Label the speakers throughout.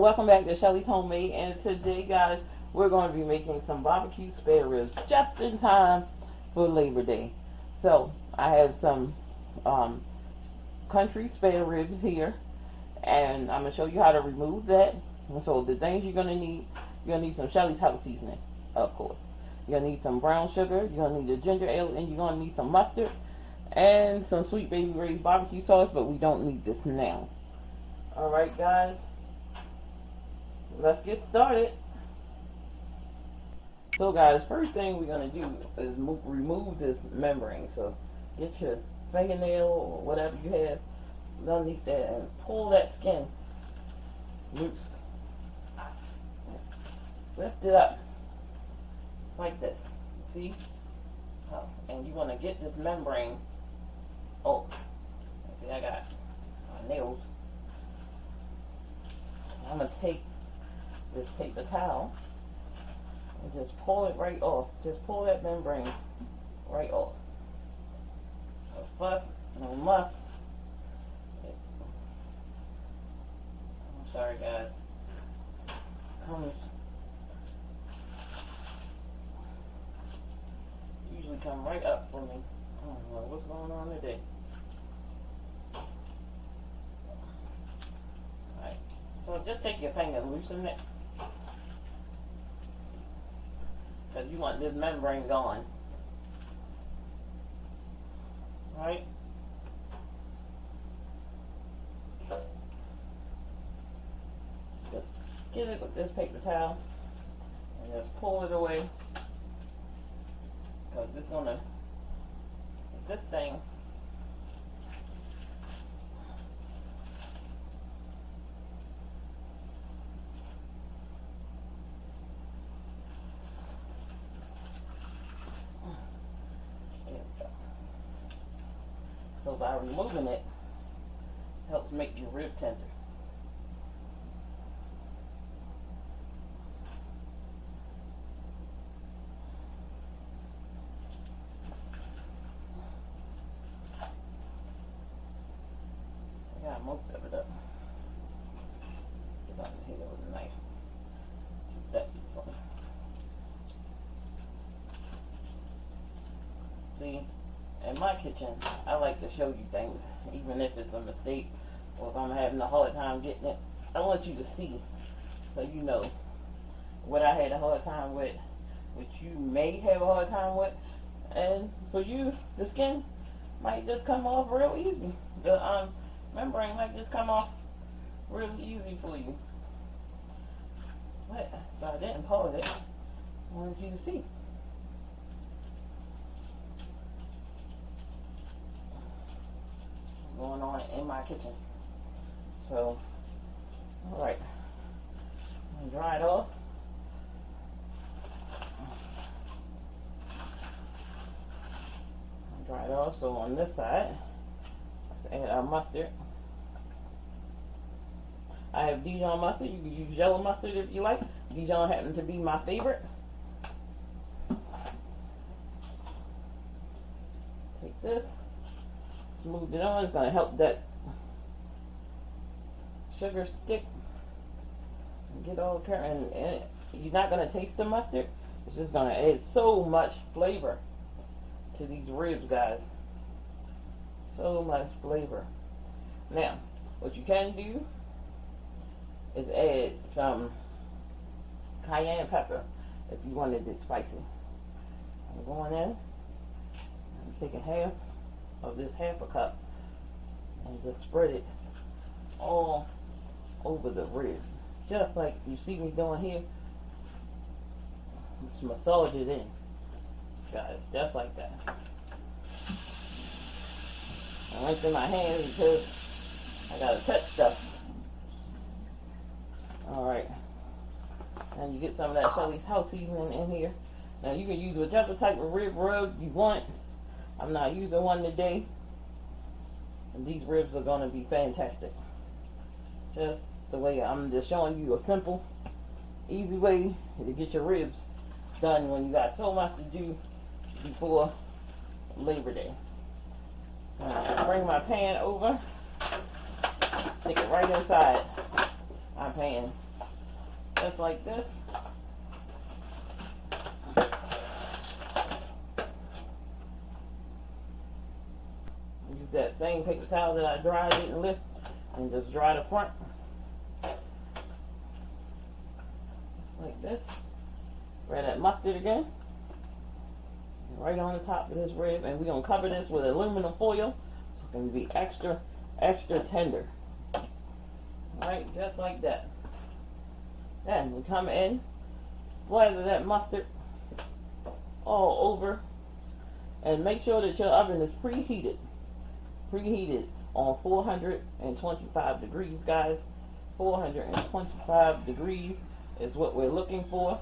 Speaker 1: welcome back to Shelly's Homemade, and today, guys, we're going to be making some barbecue spare ribs just in time for Labor Day. So, I have some country spare ribs here, and I'm going to show you how to remove that. And so, the things you're going to need some Shelly's house seasoning, of course. You're going to need some brown sugar, you're going to need a ginger ale, and you're going to need some mustard, and some Sweet Baby Ray's barbecue sauce, but we don't need this now. Alright, guys, let's get started. So, guys, first thing we're going to do is remove this membrane. So get your fingernail or whatever you have underneath that and pull that skin loose. Lift it up like this. See? Oh, and you want to get this membrane. Oh, see, I got my nails. I'm going to take this paper towel and just pull it right off. Just pull that membrane right off. No fuss, no muss. I'm sorry, guys. Usually come right up for me. I don't know what's going on today. Alright. So just take your finger and loosen it. Because you want this membrane gone. Right? Just get it with this paper towel and just pull it away. Because it's gonna, this thing, so by removing it, helps make your rib tender. I got most of it up. Get out of here with a knife. That funny. See? In my kitchen, I like to show you things, even if it's a mistake or if I'm having a hard time getting it. I want you to see so you know what I had a hard time with, which you may have a hard time with, and for you, the skin might just come off real easy. The membrane might just come off real easy for you. But, so I didn't pause it. I wanted you to see. Going on in my kitchen. So, alright. I'm gonna dry it off. Dry it off. So on this side, let's add our mustard. I have Dijon mustard. You can use yellow mustard if you like. Dijon happens to be my favorite. Take this. Smooth it on. It's going to help that sugar stick and get all current. And you're not going to taste the mustard. It's just going to add so much flavor to these ribs, guys. So much flavor. Now, what you can do is add some cayenne pepper if you wanted it spicy. I'm going in. I'm taking half of this half a cup and just spread it all over the ribs, just like you see me doing here. Just massage it in, guys, just like that. I rinse in my hands because I gotta touch stuff. Alright, and you get some of that Shelly's house seasoning in here. Now you can use whichever type of rib rub you want. I'm not using one today, and these ribs are going to be fantastic. Just the way I'm just showing you a simple, easy way to get your ribs done when you got so much to do before Labor Day. So I'm bring my pan over, stick it right inside my pan. just like this. Use that same paper towel that I dried it and lift, and just dry the front. Like this. Spread that mustard again. Right on the top of this rib, and we're going to cover this with aluminum foil so it can be extra tender. Alright, just like that. Then we come in, slather that mustard all over, and make sure that your oven is preheated. Preheated on 425 degrees, guys. 425 degrees is what we're looking for.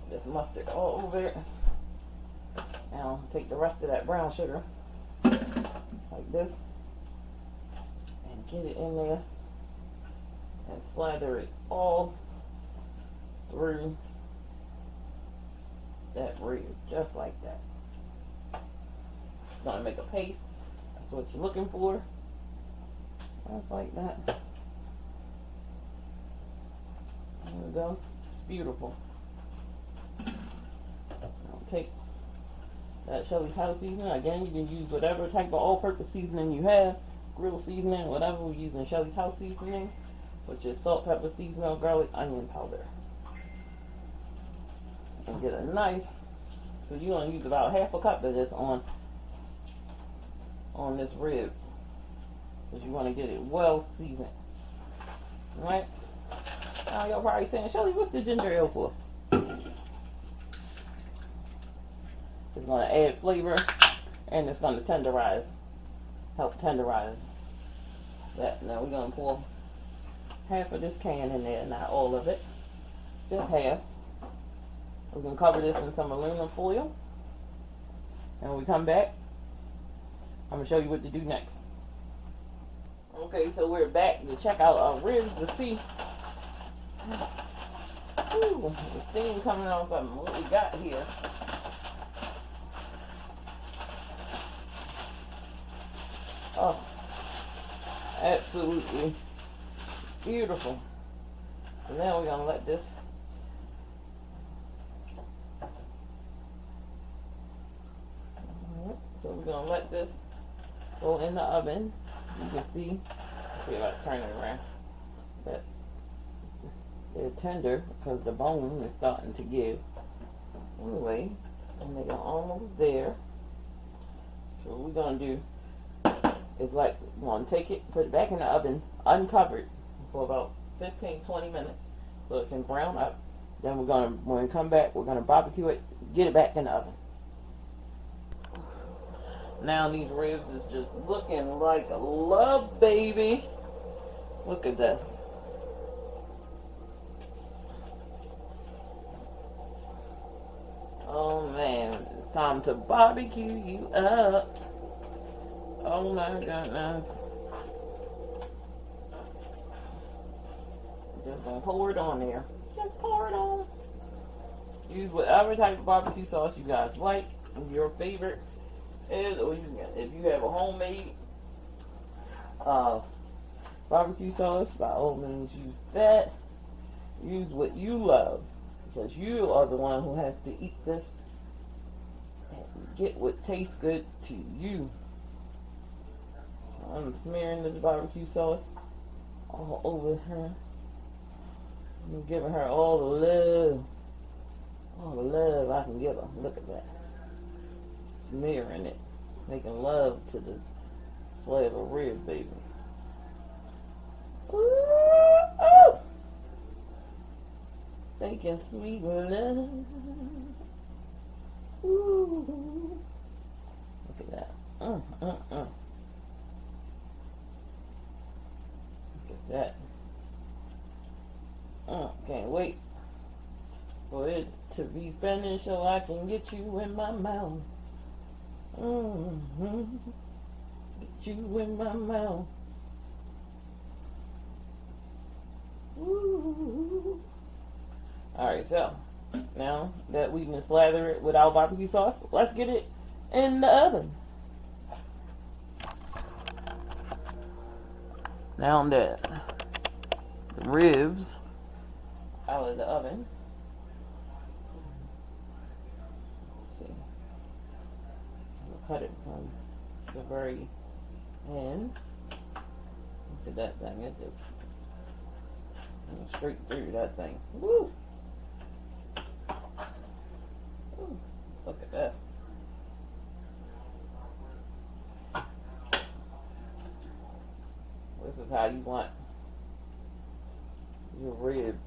Speaker 1: This mustard all over it. Now take the rest of that brown sugar like this and get it in there and slather it all through that rib, just like that. It's gonna make a paste. That's what you're looking for. Just like that. There we go. It's beautiful. Take that Shelly's house seasoning. Again, you can use whatever type of all-purpose seasoning you have, grill seasoning, whatever. We're using Shelly's house seasoning, which is salt, pepper, seasoning, garlic, onion powder. And get a nice, so you're going to use about half a cup of this on this rib, because you want to get it well seasoned. Alright? Now y'all probably saying, Shelly, what's the ginger ale for? It's going to add flavor, and it's going to tenderize, help tenderize that. Now we're going to pour half of this can in there, not all of it, just half. We're going to cover this in some aluminum foil, and when we come back, I'm going to show you what to do next. Okay, so we're back to check out our ribs to see the steam coming off of them, what we got here. Oh, absolutely beautiful. So now we're going to let this go in the oven. You can see if I turn it around, that they're tender because the bone is starting to give. Anyway, and they're almost there. So what we're going to do is, like, we're going to take it, put it back in the oven uncovered for about 15-20 minutes so it can brown up. Then we're going to, when we come back, we're going to barbecue it, get it back in the oven. Now these ribs is just looking like a love, baby. Look at this. Oh man, it's time to barbecue you up. Oh my goodness. Just gonna pour it on there. Just pour it on. Use whatever type of barbecue sauce you guys like. Your favorite is, or if you have a homemade barbecue sauce, by all means use that. Use what you love, because you are the one who has to eat this and get what tastes good to you. So I'm smearing this barbecue sauce all over her. I'm giving her all the love I can give her. Look at that. Smearing it, making love to the slab of rib, baby. Ooh, ooh. Making sweet love. Ooh. Look at that. Look at that. Can't wait for it to be finished so I can get you in my mouth. Get you in my mouth. Ooh. Alright, so now that we can slather it with our barbecue sauce, let's get it in the oven. Now that the ribs out of the oven. Let's see. We'll cut it from the very end. Look at that thing. It just went straight through that thing. Woo! Ooh, look at that. This is how you want your rib.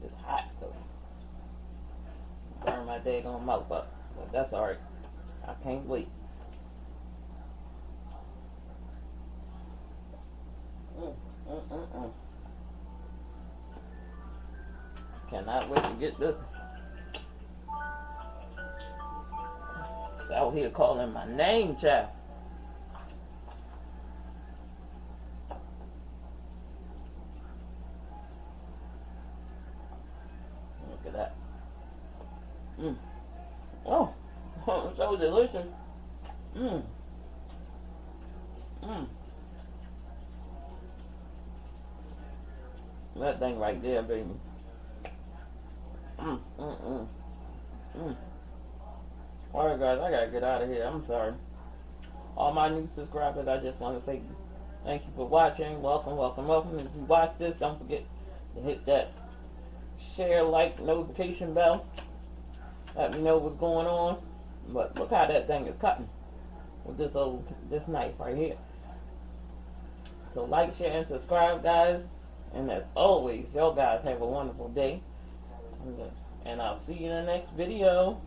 Speaker 1: It's hot though. Burn my daggone mouth up. But that's alright. I can't wait. Cannot wait to get this. It's out here calling my name, child. Look at that. Oh, so delicious. That thing right there, baby. Alright guys, I gotta get out of here. I'm sorry. All my new subscribers, I just want to say thank you for watching. Welcome, welcome, welcome. If you watch this, don't forget to hit that share, like, notification bell. Let me know what's going on. But look how that thing is cutting with this knife right here. So like, share, and subscribe, guys. And as always, y'all guys have a wonderful day. And I'll see you in the next video.